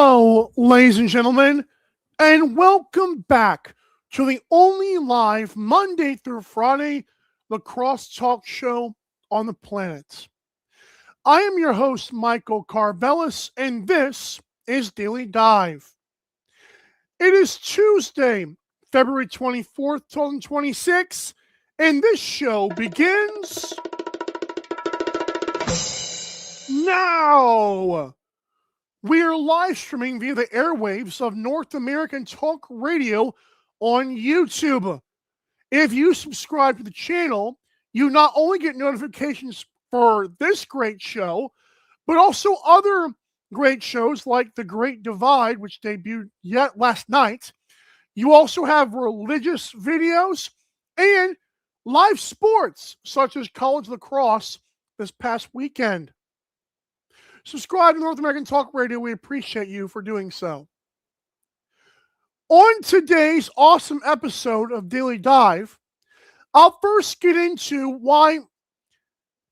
Hello, ladies and gentlemen, and welcome back to the only live Monday through Friday lacrosse talk show on the planet. I am your host, Michael Karvelis, and this is Daily Dive. It is Tuesday, February 24th, 2026, and this show begins now. We are live streaming via the airwaves of North American Talk Radio on YouTube. If you subscribe to the channel, you not only get notifications for this great show, but also other great shows like The Great Divide, which debuted yet last night. You also have religious videos and live sports, such as college lacrosse this past weekend. Subscribe to North American Talk Radio. We appreciate you for doing so. On today's awesome episode of Daily Dive, I'll first get into why,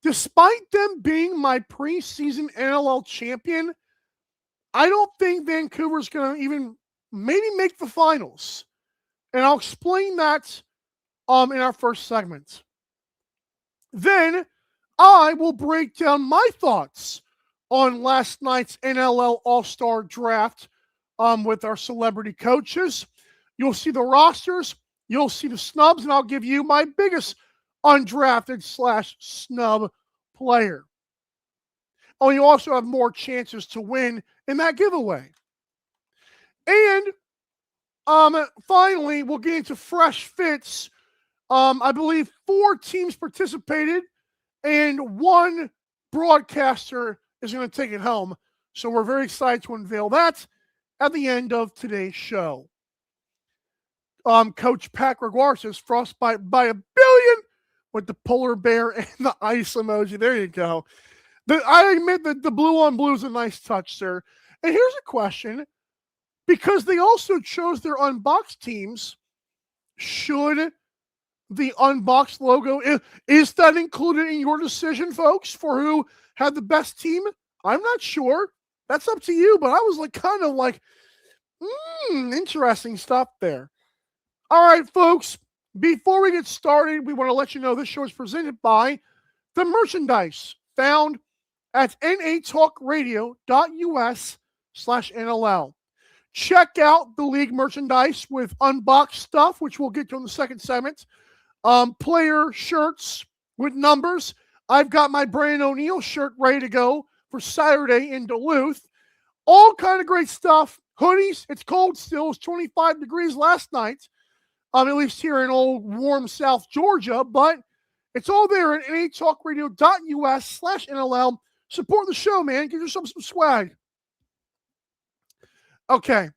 despite them being my preseason NLL champion, I don't think Vancouver's going to even maybe make the finals. And I'll explain that in our first segment. Then I will break down my thoughts on last night's NLL All-Star Draft with our celebrity coaches. You'll see the rosters, you'll see the snubs, and I'll give you my biggest undrafted / snub player. Oh, you also have more chances to win in that giveaway. And finally, we'll get into fresh fits. I believe 4 teams participated, and 1 broadcaster is going to take it home. So we're very excited to unveil that at the end of today's show. Coach Pat Gregoire says frostbite by a billion with the polar bear and the ice emoji. There you go. I admit that the blue on blue is a nice touch, sir. And here's a question. Because they also chose their unboxed teams, should the unboxed logo, is that included in your decision, folks, for who had the best team? I'm not sure. That's up to you, but I was kind of interesting stuff there. All right, folks, before we get started, we want to let you know this show is presented by the merchandise found at natalkradio.us/NLL. Check out the league merchandise with unboxed stuff, which we'll get to in the second segment. Player shirts with numbers. I've got my Brandon O'Neill shirt ready to go for Saturday in Duluth. All kind of great stuff. Hoodies. It's cold still. It was 25 degrees last night, at least here in old warm South Georgia. But it's all there at natalkradio.us/NLL. Support the show, man. Get yourself some swag. Okay.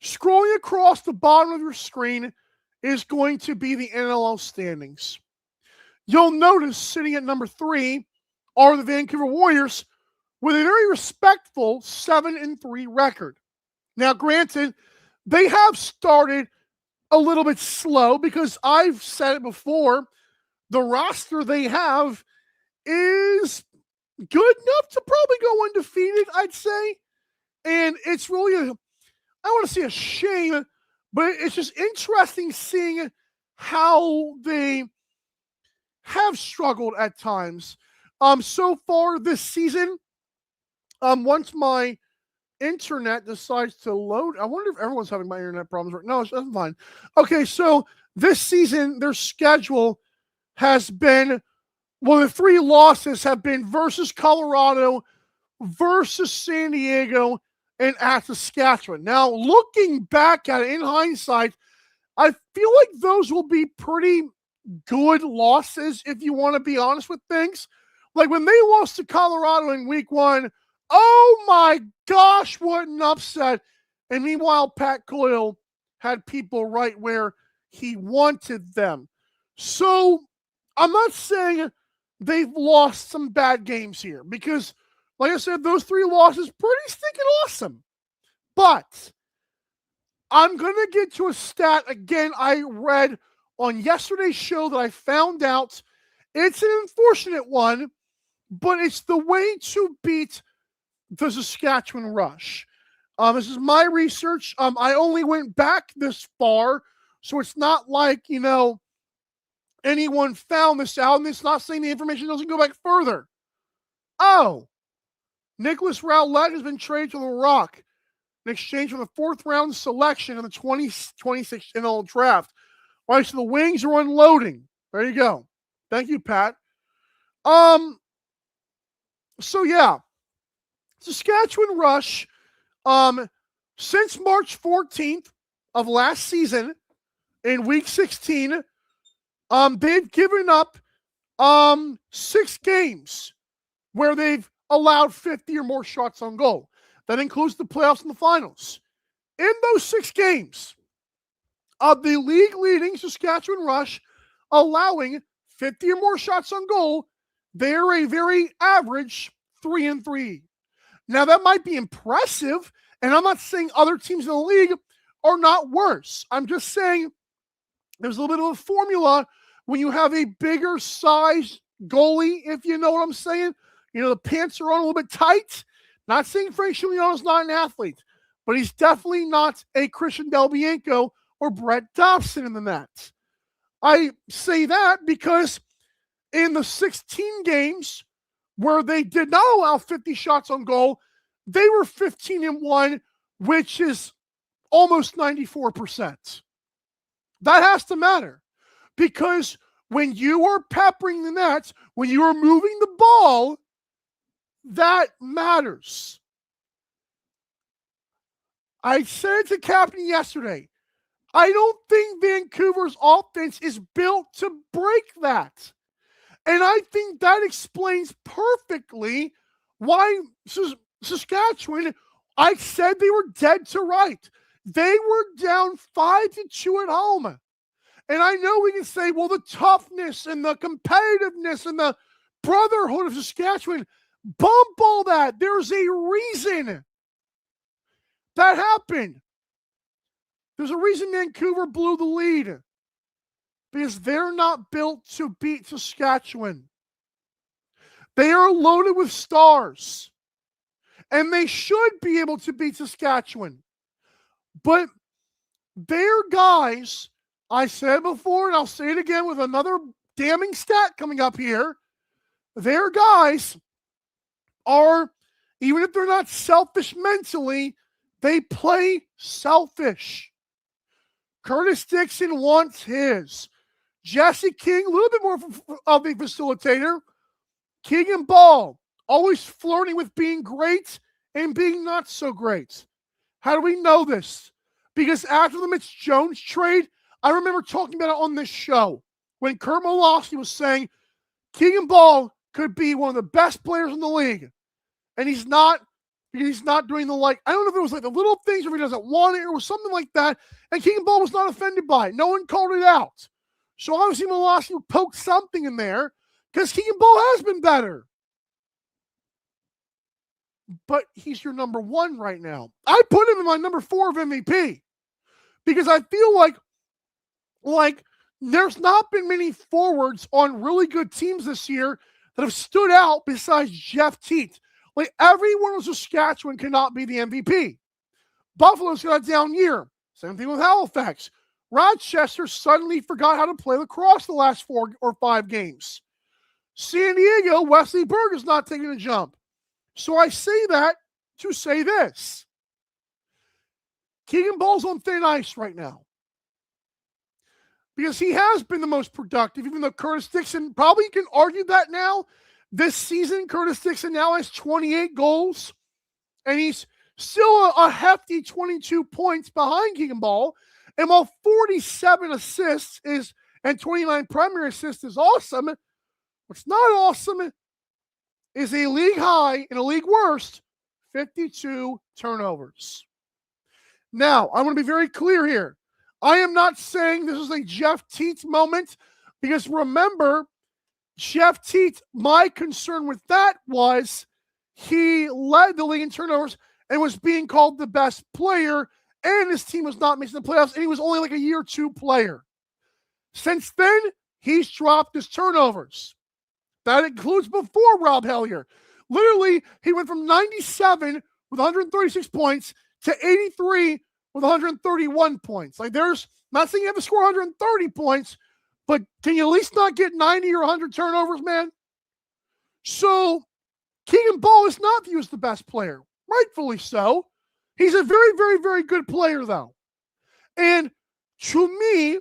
Scrolling across the bottom of your screen is going to be the NLL standings. You'll notice sitting at number 3 are the Vancouver Warriors with a very respectful 7-3 record. Now, granted, they have started a little bit slow because I've said it before, the roster they have is good enough to probably go undefeated, I'd say. And it's really, I want to say a shame, but it's just interesting seeing how they have struggled at times. So far this season, once my internet decides to load, I wonder if everyone's having my internet problems right now. That's fine. Okay, so this season, their schedule has been, the 3 losses have been versus Colorado, versus San Diego, and at Saskatchewan. Now, looking back at it in hindsight, I feel like those will be pretty good losses, if you want to be honest with things. Like when they lost to Colorado in week 1, oh my gosh, what an upset. And meanwhile, Pat Coyle had people right where he wanted them. So I'm not saying they've lost some bad games here because, like I said, those 3 losses pretty stinking awesome. But I'm going to get to a stat again I read on yesterday's show that I found out. It's an unfortunate one, but it's the way to beat the Saskatchewan Rush. This is my research. I only went back this far, so it's not like, anyone found this out, and it's not saying the information doesn't go back further. Oh, Nicholas Rowlett has been traded to the Rock in exchange for the 4th round selection in the 2026 NLL Draft. All right, so the Wings are unloading. There you go. Thank you, Pat. So yeah, Saskatchewan Rush, since March 14th of last season in week 16, they've given up 6 games where they've allowed 50 or more shots on goal. That includes the playoffs and the finals. In those 6 games, of the league-leading Saskatchewan Rush allowing 50 or more shots on goal, they're a very average 3-3. Now, that might be impressive, and I'm not saying other teams in the league are not worse. I'm just saying there's a little bit of a formula when you have a bigger size goalie, if you know what I'm saying. The pants are on a little bit tight. Not saying Frank Giuliano's not an athlete, but he's definitely not a Christian Delbianco or Brett Dobson in the net. I say that because in the 16 games where they did not allow 50 shots on goal, they were 15-1, which is almost 94%. That has to matter, because when you are peppering the nets, when you are moving the ball, that matters. I said it to Captain yesterday. I don't think Vancouver's offense is built to break that. And I think that explains perfectly why Saskatchewan, I said they were dead to right. They were down 5-2 at home. And I know we can say, well, the toughness and the competitiveness and the brotherhood of Saskatchewan, bump all that. There's a reason that happened. There's a reason Vancouver blew the lead. Because they're not built to beat Saskatchewan. They are loaded with stars. And they should be able to beat Saskatchewan. But their guys, I said before, and I'll say it again with another damning stat coming up here, their guys are, even if they're not selfish mentally, they play selfish. Curtis Dixon wants his. Jesse King, a little bit more of a facilitator. Keegan Ball, always flirting with being great and being not so great. How do we know this? Because after the Mitch Jones trade, I remember talking about it on this show when Kurt Molosky was saying Keegan Ball could be one of the best players in the league. And he's not, because he's not doing the I don't know if it was like the little things, or if he doesn't want it, or was something like that. And Keegan Ball was not offended by it. No one called it out. So obviously Molosky poked something in there, because Keegan Ball has been better. But he's your number 1 right now. I put him in my number 4 of MVP. Because I feel like there's not been many forwards on really good teams this year that have stood out besides Jeff Teat. Like, everyone in Saskatchewan cannot be the MVP. Buffalo's got a down year. Same thing with Halifax. Rochester suddenly forgot how to play lacrosse the last 4 or 5 games. San Diego, Wesley Berg is not taking a jump. So I say that to say this. Keegan Ball's on thin ice right now. Because he has been the most productive, even though Curtis Dixon, probably can argue that now. This season, Curtis Dixon now has 28 goals. And he's still a hefty 22 points behind Keegan Ball. And while 47 assists and 29 primary assists is awesome, what's not awesome is a league high and a league worst 52 turnovers. Now, I want to be very clear here. I am not saying this is a Jeff Teat moment, because remember, Jeff Teat, my concern with that was he led the league in turnovers and was being called the best player, and his team was not making the playoffs, and he was only like a year 2 player. Since then, he's dropped his turnovers. That includes before Rob Hellier. Literally, he went from 97 with 136 points to 83 with 131 points. Like, there's not saying you have to score 130 points, but can you at least not get 90 or 100 turnovers, man? So Keegan Ball is not viewed as the best player, rightfully so. He's a very, very, very good player, though. And to me,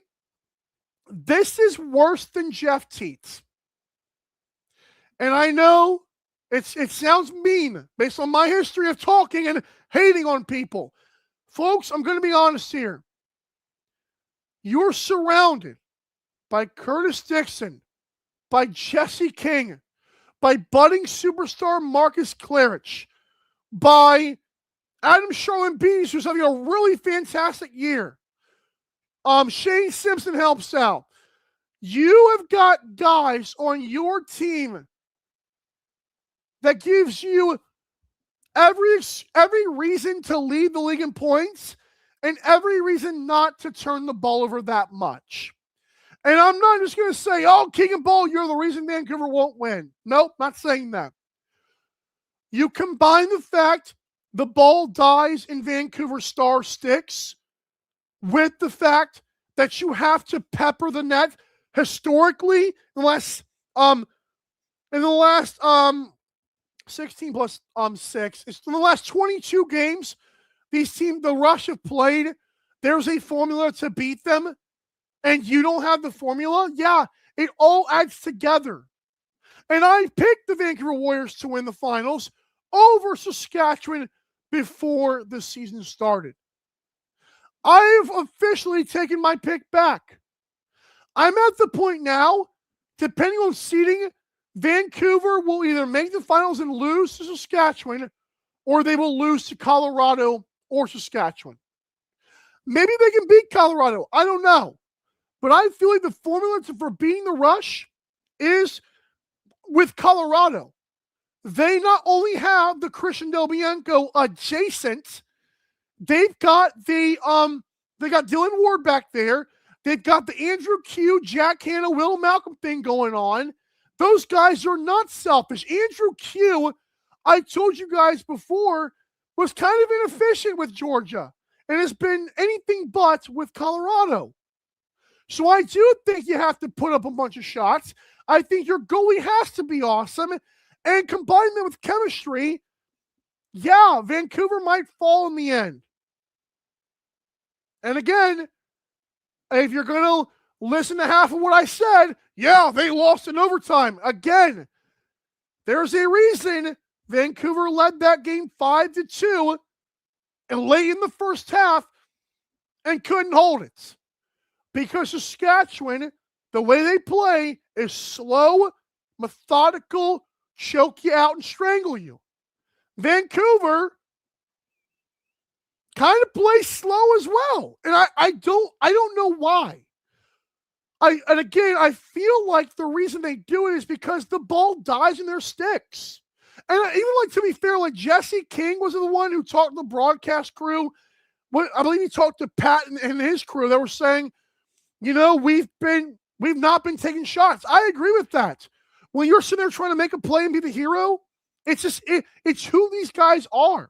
this is worse than Jeff Teats. And I know it sounds mean based on my history of talking and hating on people. Folks, I'm going to be honest here. You're surrounded by Curtis Dixon, by Jesse King, by budding superstar Marcus Clarich, by Adam Charlin-Bees, who's having a really fantastic year. Shane Simpson helps out. You have got guys on your team that gives you every reason to lead the league in points and every reason not to turn the ball over that much. And I'm not just going to say, oh, Keegan Ball, you're the reason Vancouver won't win. Nope, not saying that. You combine the fact the ball dies in Vancouver Star sticks with the fact that you have to pepper the net historically, unless in the last 16 plus 6, it's in the last 22 games these teams, the Rush, have played, there's a formula to beat them, and you don't have the formula. Yeah, it all adds together. And I picked the Vancouver Warriors to win the finals over Saskatchewan before the season started. I've officially taken my pick back. I'm at the point now, depending on seeding, Vancouver will either make the finals and lose to Saskatchewan, or they will lose to Colorado or Saskatchewan. Maybe they can beat Colorado. I don't know. But I feel like the formula for beating the Rush is with Colorado. They not only have the Christian Del Bianco adjacent, they've got they got Dylan Ward back there. They've got the Andrew Q, Jack Hanna, Will Malcolm thing going on. Those guys are not selfish. Andrew Q, I told you guys before, was kind of inefficient with Georgia and has been anything but with Colorado. So I do think you have to put up a bunch of shots. I think your goalie has to be awesome. And combine them with chemistry, yeah, Vancouver might fall in the end. And again, if you're going to listen to half of what I said, yeah, they lost in overtime. Again, there's a reason Vancouver led that game 5-2 and late in the first half and couldn't hold it. Because Saskatchewan, the way they play is slow, methodical, choke you out and strangle you. Vancouver kind of plays slow as well. And I don't know why. And again, I feel like the reason they do it is because the ball dies in their sticks. And even like, to be fair, like Jesse King was the one who talked to the broadcast crew. I believe he talked to Pat and his crew. They were saying, you know, we've not been taking shots. I agree with that. When you're sitting there trying to make a play and be the hero, it's just it's who these guys are.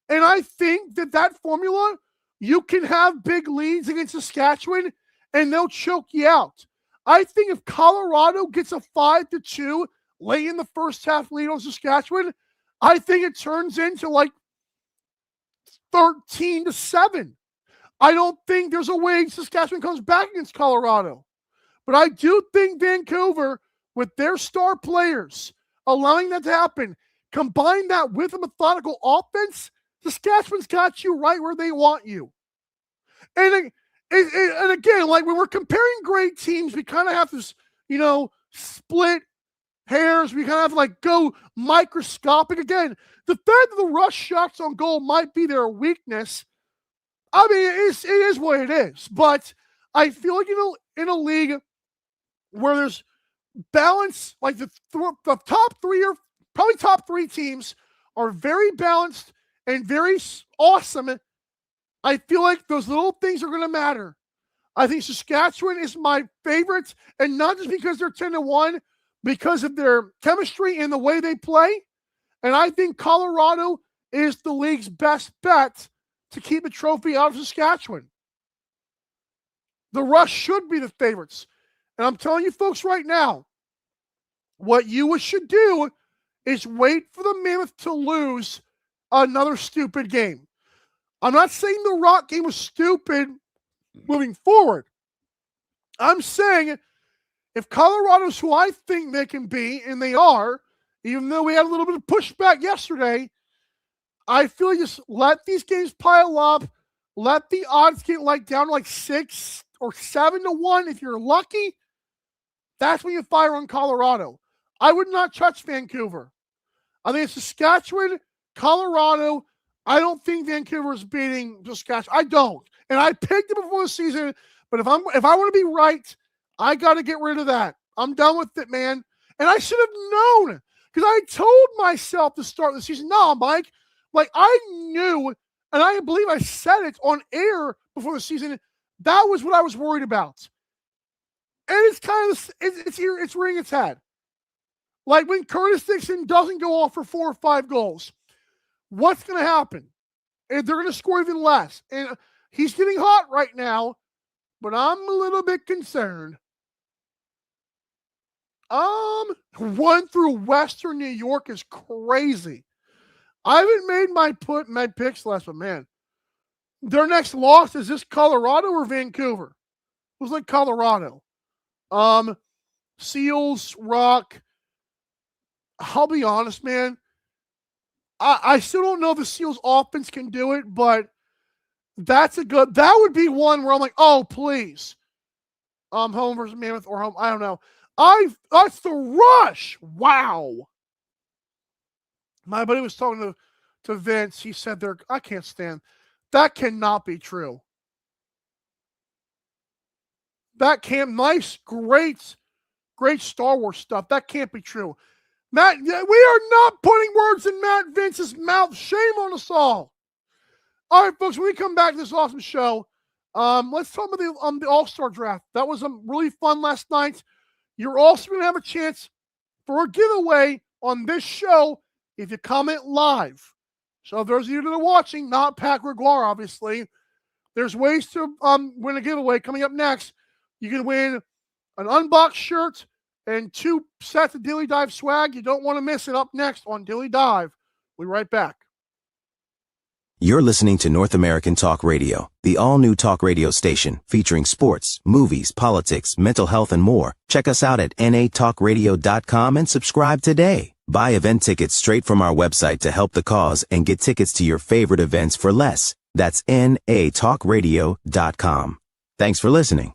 And I think that formula, you can have big leads against Saskatchewan and they'll choke you out. I think if Colorado gets a 5-2 late in the first half lead on Saskatchewan, I think it turns into like 13-7. I don't think there's a way Saskatchewan comes back against Colorado. But I do think Vancouver, with their star players, allowing that to happen, combine that with a methodical offense, Saskatchewan's got you right where they want you. And again, like when we're comparing great teams, we kind of have to, you know, split hairs. We kind of have to like go microscopic. Again, the fact that the Rush shots on goal might be their weakness, I mean, it is what it is. But I feel like, you know, in a league where there's balance, like the top three or probably top three teams are very balanced and very awesome. I feel like those little things are going to matter. I think Saskatchewan is my favorite, and not just because they're 10-1, because of their chemistry and the way they play. And I think Colorado is the league's best bet to keep the trophy out of Saskatchewan. The Rush should be the favorites. And I'm telling you folks right now, what you should do is wait for the Mammoth to lose another stupid game. I'm not saying the Rock game was stupid moving forward. I'm saying if Colorado's who I think they can be, and they are, even though we had a little bit of pushback yesterday, I feel like just let these games pile up. Let the odds get down to 6 or 7 to 1 if you're lucky. That's when you fire on Colorado. I would not touch Vancouver. I think it's Saskatchewan, Colorado. I don't think Vancouver is beating Saskatchewan. I don't. And I picked it before the season, but if I want to be right, I got to get rid of that. I'm done with it, man. And I should have known, because I told myself to start the season, no, Mike, I knew, and I believe I said it on air before the season, that was what I was worried about. And it's kind of, it's rearing its head. Like when Curtis Dixon doesn't go off for 4 or 5 goals, what's going to happen? And they're going to score even less. And he's getting hot right now, but I'm a little bit concerned. 1 through Western New York is crazy. I haven't made my picks last, but man, their next loss is this Colorado or Vancouver? It was like Colorado. Seals, Rock. I'll be honest, man. I still don't know if the Seals offense can do it, but that would be one where I'm like, oh, please. Home versus Mammoth or home. I don't know. That's the Rush. Wow. My buddy was talking to Vince. He said I can't stand. That cannot be true. That can't, great Star Wars stuff. That can't be true. Matt, we are not putting words in Matt Vince's mouth. Shame on us all. All right, folks, when we come back to this awesome show, let's talk about the All-Star Draft. That was really fun last night. You're also going to have a chance for a giveaway on this show if you comment live. So if those of you that are watching, not Pat Gregoire, obviously, there's ways to win a giveaway coming up next. You can win an unboxed shirt and 2 sets of Daily Dive swag. You don't want to miss it. Up next on Daily Dive. We'll be right back. You're listening to North American Talk Radio, the all-new talk radio station featuring sports, movies, politics, mental health, and more. Check us out at natalkradio.com and subscribe today. Buy event tickets straight from our website to help the cause and get tickets to your favorite events for less. That's natalkradio.com. Thanks for listening.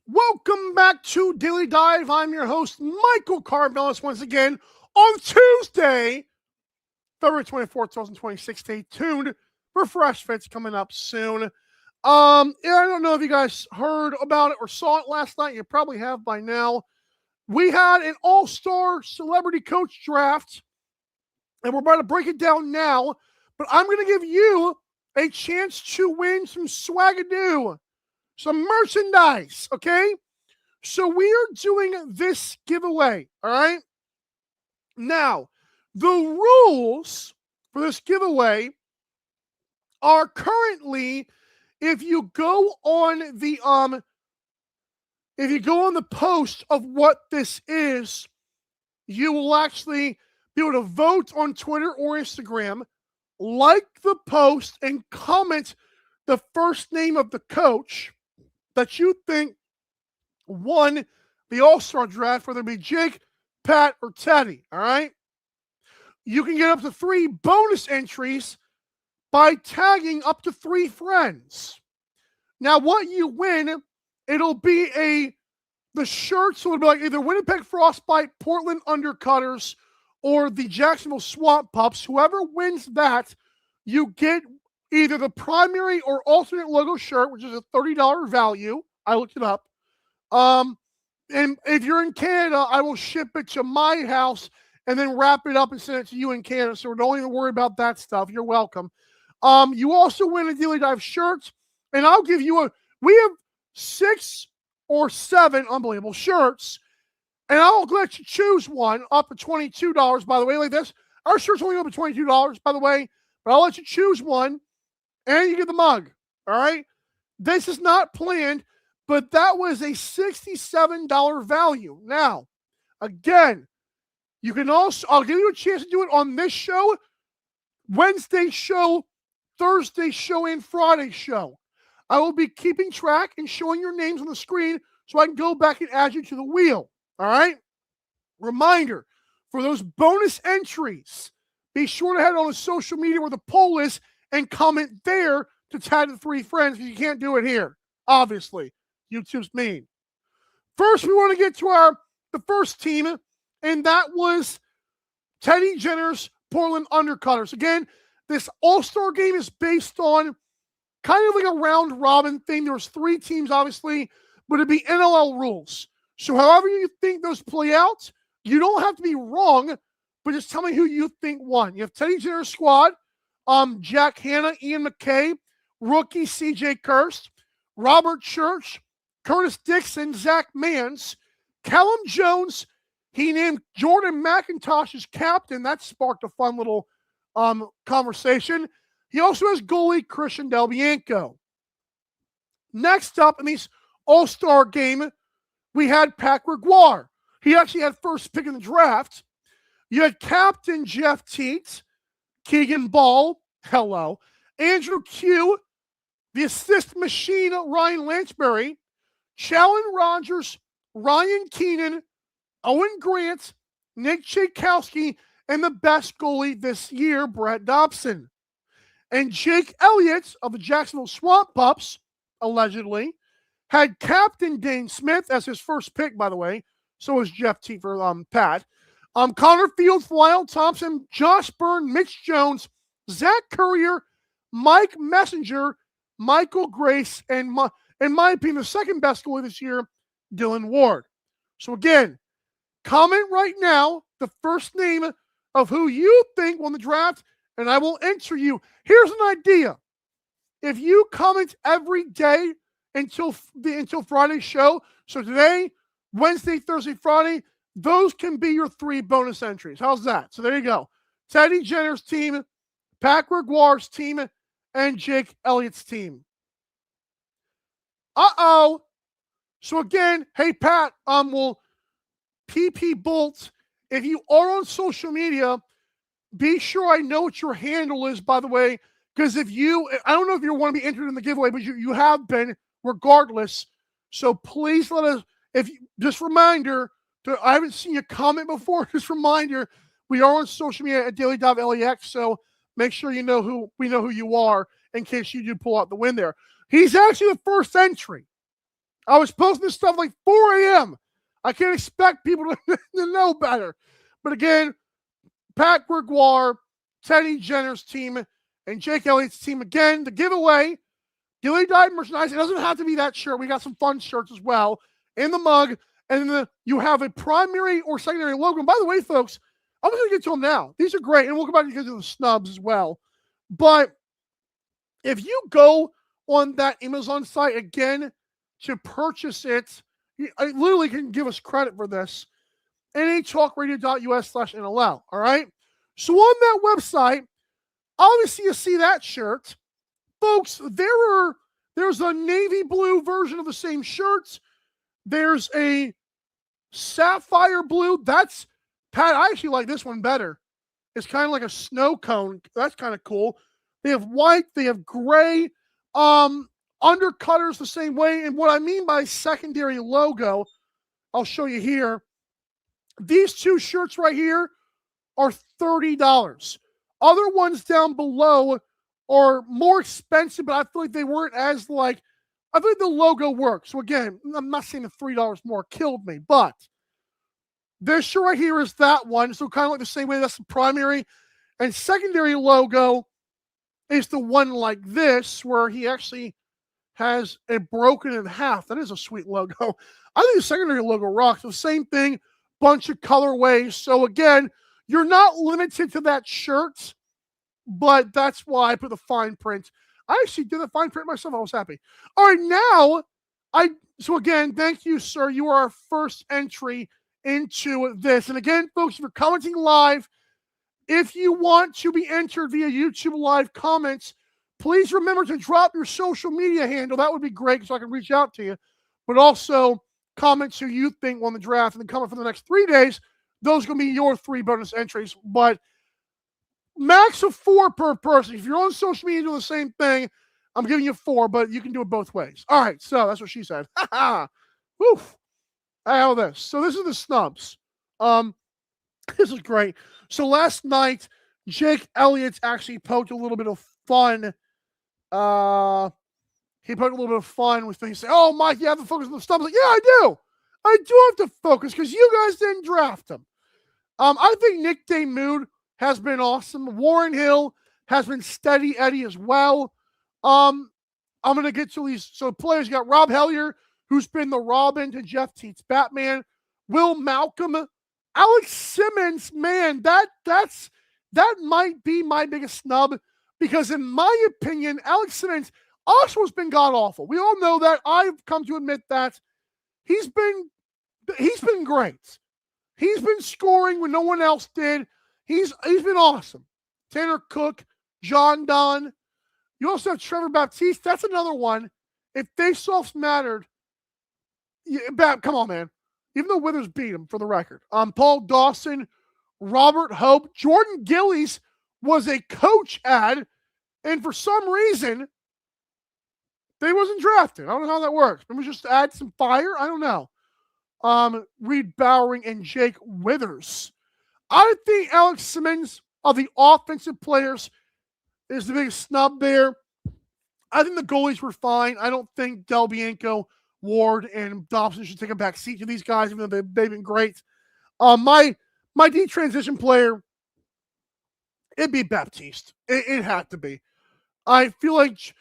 Welcome back to Daily Dive. I'm your host, Michael Karvelis, once again on Tuesday, February 24th, 2026. Stay tuned for Fresh Fits coming up soon. I don't know if you guys heard about it or saw it last night. You probably have by now. We had an all-star celebrity coach draft, and we're about to break it down now. But I'm going to give you a chance to win some swagadoo, some merchandise, okay? So we are doing this giveaway, all right? Now, the rules for this giveaway are currently, if you go on the post of what this is, you will actually be able to vote on Twitter or Instagram, like the post, and comment the first name of the coach that you think won the All-Star Draft, whether it be Jake, Pat, or Teddy, all right? You can get up to 3 bonus entries by tagging up to 3 friends. Now, what you win, it'll be the shirts, so it'll be like either Winnipeg Frostbite, Portland Undercutters, or the Jacksonville Swamp Pups. Whoever wins that, you get either the primary or alternate logo shirt, which is a $30 value. I looked it up. And if you're in Canada, I will ship it to my house and then wrap it up and send it to you in Canada. So don't even worry about that stuff. You're welcome. You also win a Daily Dive shirt, and I'll give you we have 6 or 7 unbelievable shirts, and I'll let you choose one up to $22, by the way, like this. Our shirt's only up to $22, by the way, but I'll let you choose one, and you get the mug, all right? This is not planned, but that was a $67 value. Now, again, you can also, I'll give you a chance to do it on this show, Wednesday show, Thursday show, and Friday show. I will be keeping track and showing your names on the screen so I can go back and add you to the wheel. All right? Reminder, for those bonus entries, be sure to head on to social media where the poll is and comment there to tag the 3 friends, because you can't do it here. Obviously, YouTube's mean. First, we want to get to the first team, and that was Teddy Jenner's Portland Undercutters. Again, this All-Star game is based on kind of like a round-robin thing. There was 3 teams, obviously, but it'd be NLL rules. So however you think those play out, you don't have to be wrong, but just tell me who you think won. You have Teddy Jenner's squad, Jack Hanna, Ian McKay, rookie CJ Kirst, Robert Church, Curtis Dixon, Zach Mans, Callum Jones. He named Jordan McIntosh as captain. That sparked a fun little conversation. He also has goalie Christian Del Bianco. Next up in this All-Star game, we had Pat Gregoire. He actually had first pick in the draft. You had Captain Jeff Teets, Keegan Ball, hello, Andrew Q, the assist machine Ryan Lansbury, Challen Rogers, Ryan Keenan, Owen Grant, Nick Tchaikovsky, and the best goalie this year, Brett Dobson. And Jake Elliott of the Jacksonville Swamp Pups, allegedly, had Captain Dane Smith as his first pick, by the way. So was Jeff T for Pat. Connor Fields, Lyle Thompson, Josh Byrne, Mitch Jones, Zach Courier, Mike Messenger, Michael Grace, and in my opinion, the second best goalie this year, Dylan Ward. So again, comment right now the first name of who you think won the draft, and I will enter you. Here's an idea. If you comment every day until Friday's show, so today, Wednesday, Thursday, Friday, those can be your 3 bonus entries. How's that? So there you go. Teddy Jenner's team, Pat Gregoire's team, and Jake Elliott's team. Uh-oh. So again, hey, Pat, well, PP Bolt, if you are on social media, be sure I know what your handle is, by the way, because I don't know if you want to be entered in the giveaway, but you have been regardless. So please let us, just reminder, I haven't seen you comment before, just reminder, we are on social media at daily.lex, so make sure we know who you are in case you do pull out the win there. He's actually the first entry. I was posting this stuff like 4 a.m. I can't expect people to know better. But again, Pat Gregoire, Teddy Jenner's team, and Jake Elliott's team. Again, the giveaway, Daily Dive merchandise. It doesn't have to be that shirt. We got some fun shirts as well in the mug. And then you have a primary or secondary logo. And by the way, folks, I'm just going to get to them now. These are great. And we'll come back to get to the snubs as well. But if you go on that Amazon site again to purchase it, I literally can give us credit for this. NATalkRadio.us/NLL. All right. So on that website, obviously you see that shirt. Folks, there's a navy blue version of the same shirts. There's a sapphire blue. That's, Pat, I actually like this one better. It's kind of like a snow cone. That's kind of cool. They have white. They have gray. Undercutters the same way. And what I mean by secondary logo, I'll show you here. These two shirts right here are $30. Other ones down below are more expensive, but I feel like they weren't as I feel like the logo works. So again, I'm not saying the $3 more killed me, but this shirt right here is that one. So kind of like the same way, that's the primary. And secondary logo is the one like this, where he actually has it broken in half. That is a sweet logo. I think the secondary logo rocks. The same thing, bunch of colorways. So again, you're not limited to that shirt, but that's why I put the fine print. I actually did the fine print myself. I was happy. All right, now, so again, thank you, sir. You are our first entry into this. And again, folks, if you're commenting live, if you want to be entered via YouTube live comments, please remember to drop your social media handle. That would be great so I can reach out to you. But also comment who you think won the draft and then comment for the next 3 days. Those are going to be your 3 bonus entries. But max of 4 per person. If you're on social media doing the same thing, I'm giving you 4, but you can do it both ways. All right, so that's what she said. Woo. How this? So this is the snubs. This is great. So last night, Jake Elliott actually poked a little bit of fun. He poked a little bit of fun with things. Say, "Oh, Mike, you have to focus on the snubs." Like, yeah, I do. I do have to focus because you guys didn't draft him. I think Nick Damoud has been awesome. Warren Hill has been steady Eddie as well. I'm going to get to these. So players, you got Rob Hellier, who's been the Robin to Jeff Teet's Batman. Will Malcolm. Alex Simmons, man, that might be my biggest snub because in my opinion, Alex Simmons also has been god-awful. We all know that. I've come to admit that. He's been great. He's been scoring when no one else did. He's been awesome. Tanner Cook, John Don. You also have Trevor Baptiste. That's another one. If faceoffs mattered, come on, man. Even though Withers beat him, for the record. Paul Dawson, Robert Hope, Jordan Gillies was a coach ad, and for some reason, they wasn't drafted. I don't know how that works. Maybe just add some fire. I don't know. Reed Bowering and Jake Withers. I think Alex Simmons of the offensive players is the biggest snub there. I think the goalies were fine. I don't think Del Bianco, Ward, and Dobson should take a back seat to these guys, even though they've been great. My D transition player, it'd be Baptiste. It had to be. I feel like,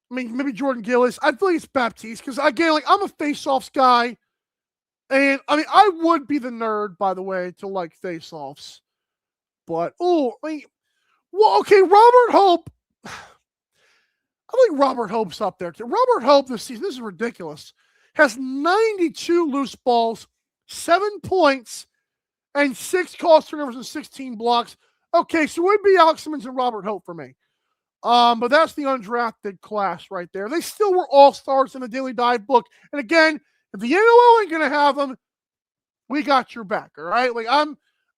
maybe Jordan Gillis. I feel like it's Baptiste because, again, I'm a face-offs guy. And, I would be the nerd, by the way, to like face-offs. But, okay, Robert Hope. I think Robert Hope's up there, too. Robert Hope this season, this is ridiculous, has 92 loose balls, 7 points, and 6 calls, turnovers, and 16 blocks. Okay, so it would be Alex Simmons and Robert Hope for me. But that's the undrafted class right there. They still were all-stars in the Daily Dive book. And again, if the NLL ain't going to have them, we got your back, all right?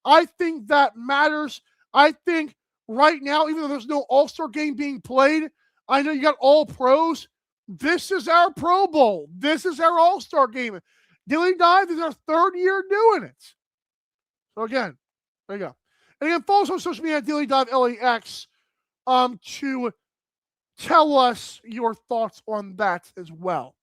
I think that matters. I think right now, even though there's no All-Star game being played, I know you got all pros. This is our Pro Bowl. This is our All-Star game. Daily Dive is our 3rd year doing it. So again, there you go. And again, follow us on social media at Daily Dive LAX to tell us your thoughts on that as well.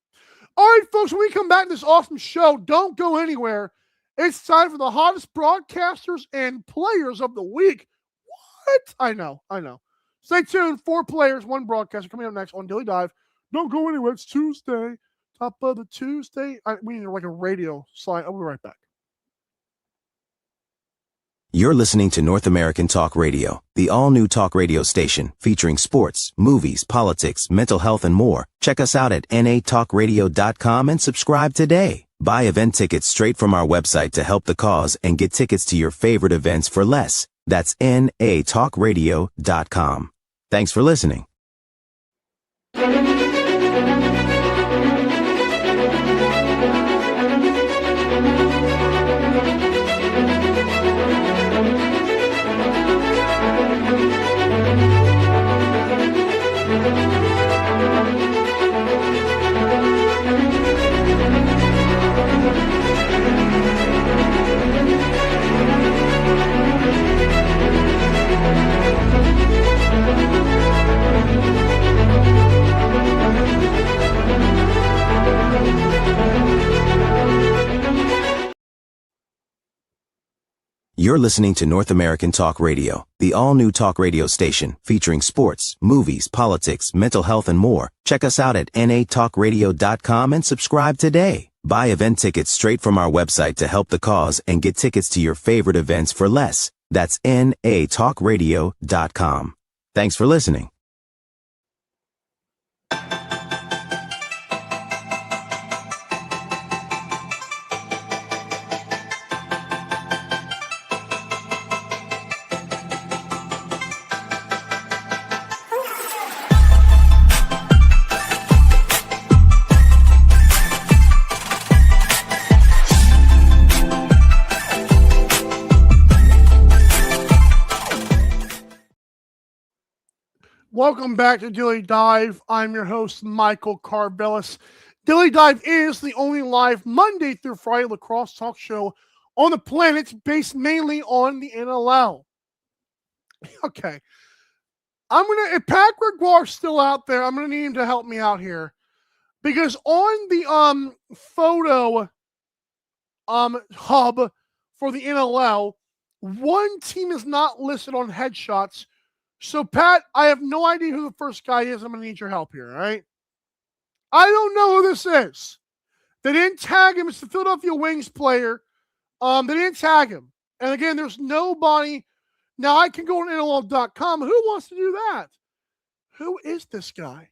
All right, folks, when we come back to this awesome show, don't go anywhere. It's time for the hottest broadcasters and players of the week. What? I know. Stay tuned. 4 players, 1 broadcaster coming up next on Daily Dive. Don't go anywhere. It's Tuesday. Top of the Tuesday. We need like a radio slide. I'll be right back. You're listening to North American Talk Radio, the all-new talk radio station featuring sports, movies, politics, mental health, and more. Check us out at natalkradio.com and subscribe today. Buy event tickets straight from our website to help the cause and get tickets to your favorite events for less. That's natalkradio.com. Thanks for listening. You're listening to North American Talk Radio, the all-new talk radio station featuring sports, movies, politics, mental health, and more. Check us out at natalkradio.com and subscribe today. Buy event tickets straight from our website to help the cause and get tickets to your favorite events for less. That's natalkradio.com. Thanks for listening. Welcome back to Dilly Dive. I'm your host, Michael Karvelis. Dilly Dive is the only live Monday through Friday lacrosse talk show on the planet based mainly on the NLL. Okay. If Pat Gregoire's still out there, I'm going to need him to help me out here. Because on the photo hub for the NLL, one team is not listed on headshots. So, Pat, I have no idea who the first guy is. I'm going to need your help here, all right? I don't know who this is. They didn't tag him. It's the Philadelphia Wings player. They didn't tag him. And, again, there's nobody. Now, I can go on NLL.com. Who wants to do that? Who is this guy?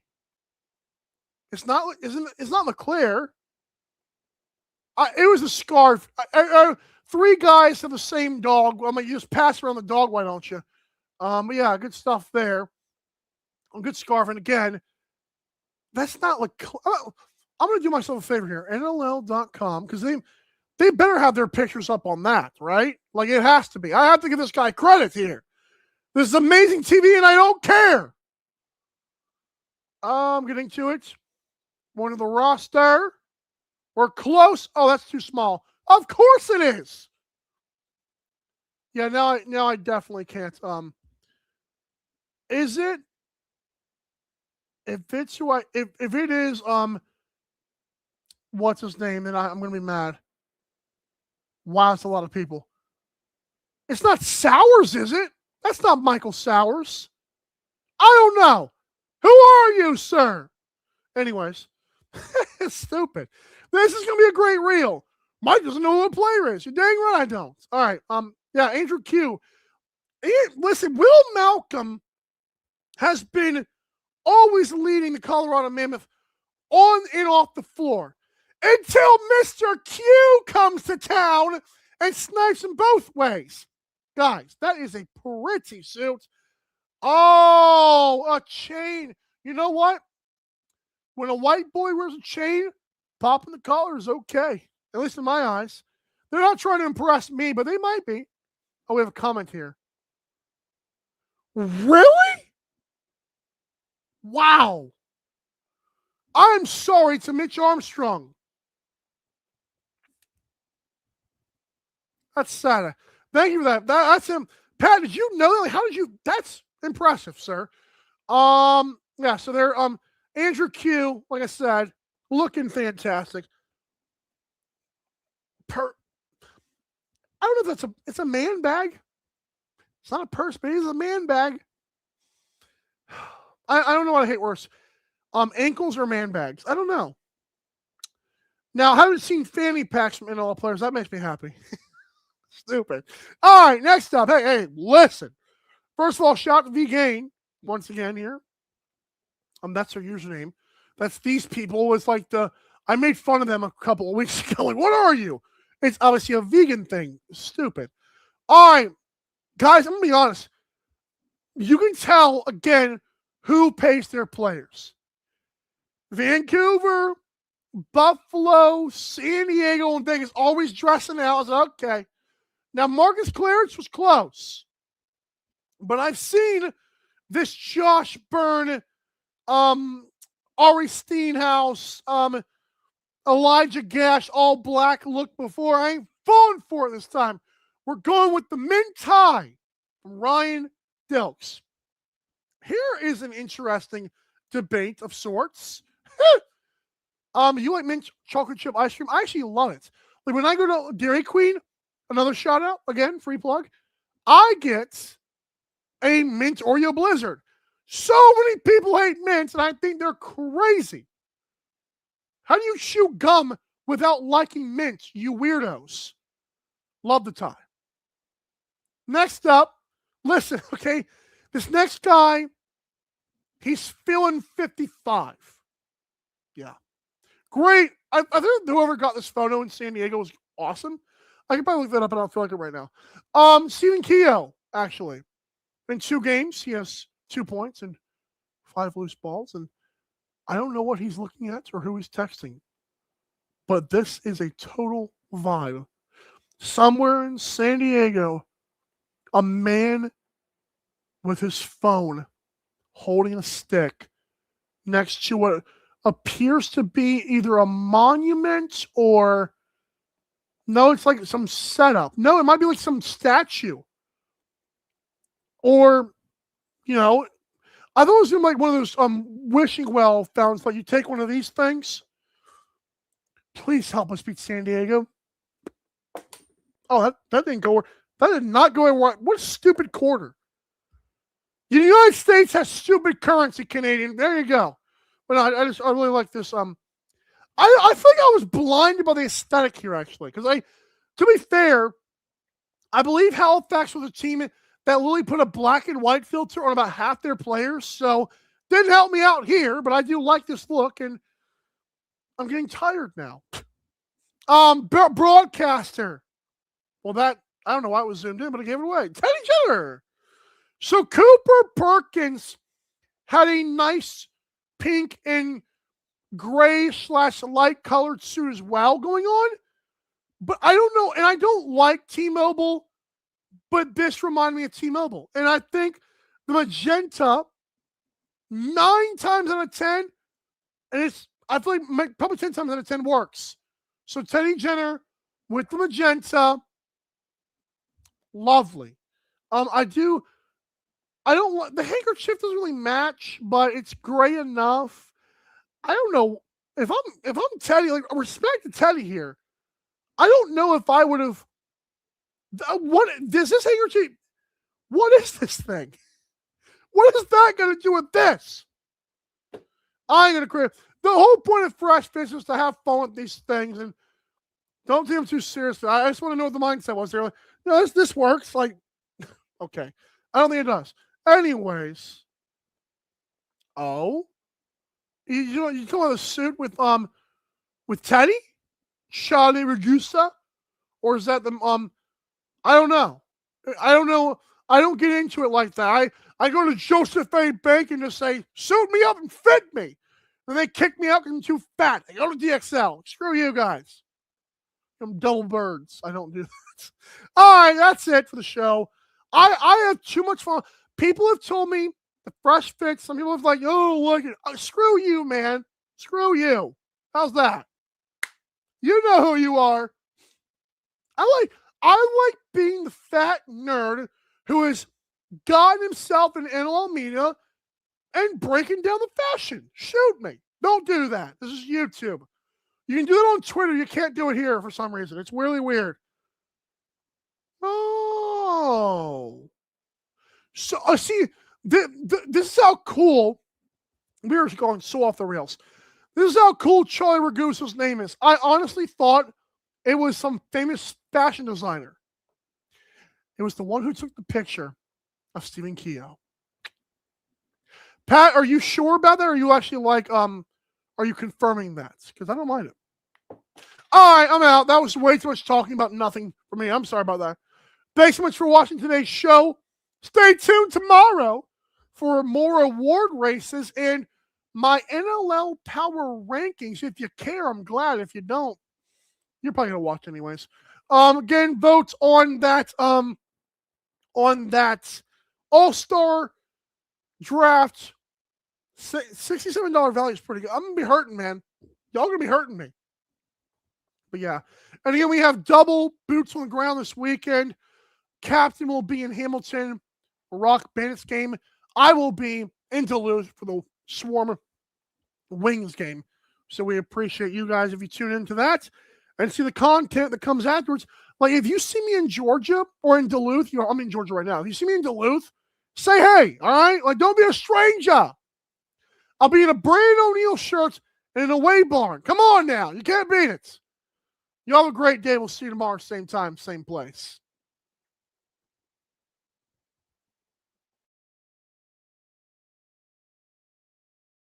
It's not LeClaire. It was a scarf. Three guys have the same dog. I'm going to just pass around the dog, why don't you? But yeah, good stuff there. A good scarf. And again, that's not like, I'm going to do myself a favor here. NLL.com, because they better have their pictures up on that, right? Like it has to be. I have to give this guy credit here. This is amazing TV and I don't care. I'm getting to it. One of the roster. We're close. Oh, that's too small. Of course it is. Yeah, now I definitely can't. Is it? If it's who if it is what's his name, then I'm gonna be mad. Wow, it's a lot of people. It's not Sowers, is it? That's not Michael Sowers. I don't know. Who are you, sir? Anyways, it's stupid. This is gonna be a great reel. Mike doesn't know who the player is. You're dang right I don't. All right. Yeah, Andrew Q. Listen, Will Malcolm has been always leading the Colorado Mammoth on and off the floor until Mr. Q comes to town and snipes him both ways. Guys, that is a pretty suit. Oh, a chain. You know what? When a white boy wears a chain, popping the collar is okay. At least in my eyes. They're not trying to impress me, but they might be. Oh, we have a comment here. Really? Wow. I'm sorry to Mitch Armstrong. That's sad. Thank you for that. That's him. Pat, did you know that? How did you? That's impressive, sir. Yeah, so they're Andrew Q, like I said, looking fantastic. I don't know if it's a man bag. It's not a purse, but it is a man bag. I don't know what I hate worse. Ankles or man bags. I don't know. Now, I haven't seen fanny packs from NLL players. That makes me happy. Stupid. All right, next up. Hey, listen. First of all, shout out to V-Gain once again here. That's their username. That's these people. It's like I I made fun of them a couple of weeks ago. Like, what are you? It's obviously a vegan thing. Stupid. All right, guys, I'm going to be honest. You can tell, again, who pays their players. Vancouver, Buffalo, San Diego, and Vegas always dressing out. I was like, okay. Now, Marcus Clarence was close. But I've seen this Josh Byrne, Ari Steenhouse, Elijah Gash, all black look before. I ain't falling for it this time. We're going with the mint tie from Ryan Dilks. Here is an interesting debate of sorts. You like mint chocolate chip ice cream? I actually love it. Like when I go to Dairy Queen, another shout out, again, free plug, I get a mint Oreo Blizzard. So many people hate mints, and I think they're crazy. How do you chew gum without liking mint, you weirdos? Love the tie. Next up, listen, okay, this next guy, he's feeling 55. Yeah. Great. I think whoever got this photo in San Diego was awesome. I can probably look that up, and I don't feel like it right now. Stephen Keogh, actually. In 2 games, he has 2 points and 5 loose balls, and I don't know what he's looking at or who he's texting, but this is a total vibe. Somewhere in San Diego, a man with his phone holding a stick next to what appears to be either a monument or no, it's like some setup. No, it might be like some statue. Or, you know, I thought it was in like one of those wishing well fountains. Like you take one of these things. Please help us beat San Diego. Oh, that didn't go. That did not go right. What a stupid quarter. The United States has stupid currency, Canadian. There you go. But I really like this. I think I was blinded by the aesthetic here, actually. Because to be fair, I believe Halifax was a team that literally put a black and white filter on about half their players. So didn't help me out here, but I do like this look, and I'm getting tired now. Broadcaster. Well, I don't know why it was zoomed in, but I gave it away. Teddy Jenner. So Cooper Perkins had a nice pink and gray / light colored suit as well going on. But I don't know, and I don't like T-Mobile, but this reminded me of T-Mobile. And I think the magenta, 9 times out of 10, and I feel like probably 10 times out of 10 works. So Teddy Jenner with the magenta, lovely. I don't want the handkerchief doesn't really match, but it's gray enough. I don't know if I'm Teddy, like respect to Teddy here. I don't know if I would have. What does this handkerchief? What is this thing? What is that going to do with this? I ain't gonna create. The whole point of Fresh Fish is to have fun with these things and don't take them too seriously. I just want to know what the mindset was. They're like, no, this works. Like, okay, I don't think it does. Anyways, you talking about a suit with Teddy, Charlie Ragusa, or is that the I don't know. I don't get into it like that. I go to Joseph A. Bank and just say, suit me up and fit me. And they kick me out because I'm too fat. I go to DXL. Screw you guys. I'm double birds. I don't do that. All right, that's it for the show. I have too much fun. People have told me the Fresh Fix. Some people have like, oh, look at screw you, man. Screw you. How's that? You know who you are. I like being the fat nerd who has gotten himself in NLL media and breaking down the fashion. Shoot me. Don't do that. This is YouTube. You can do it on Twitter. You can't do it here for some reason. It's really weird. Oh. So, see, this is how cool. We are going so off the rails. This is how cool Charlie Ragusa's name is. I honestly thought it was some famous fashion designer. It was the one who took the picture of Stephen Keogh. Pat, are you sure about that? Or are you actually like, are you confirming that? Because I don't mind it. All right, I'm out. That was way too much talking about nothing for me. I'm sorry about that. Thanks so much for watching today's show. Stay tuned tomorrow for more award races and my NLL Power Rankings. If you care, I'm glad. If you don't, you're probably gonna watch anyways. Again, votes on that All-Star Draft. $67 value is pretty good. I'm gonna be hurting, man. Y'all gonna be hurting me. But yeah. And again, we have double boots on the ground this weekend. Captain will be in Hamilton, Rock Bandits game. I will be in Duluth for the Swarm Wings game. So we appreciate you guys if you tune into that and see the content that comes afterwards. Like, if you see me in Georgia or in Duluth, I'm in Georgia right now. If you see me in Duluth, say hey, all right? Like, don't be a stranger. I'll be in a Brandon O'Neill shirt and an away barn. Come on now. You can't beat it. You have a great day. We'll see you tomorrow, same time, same place.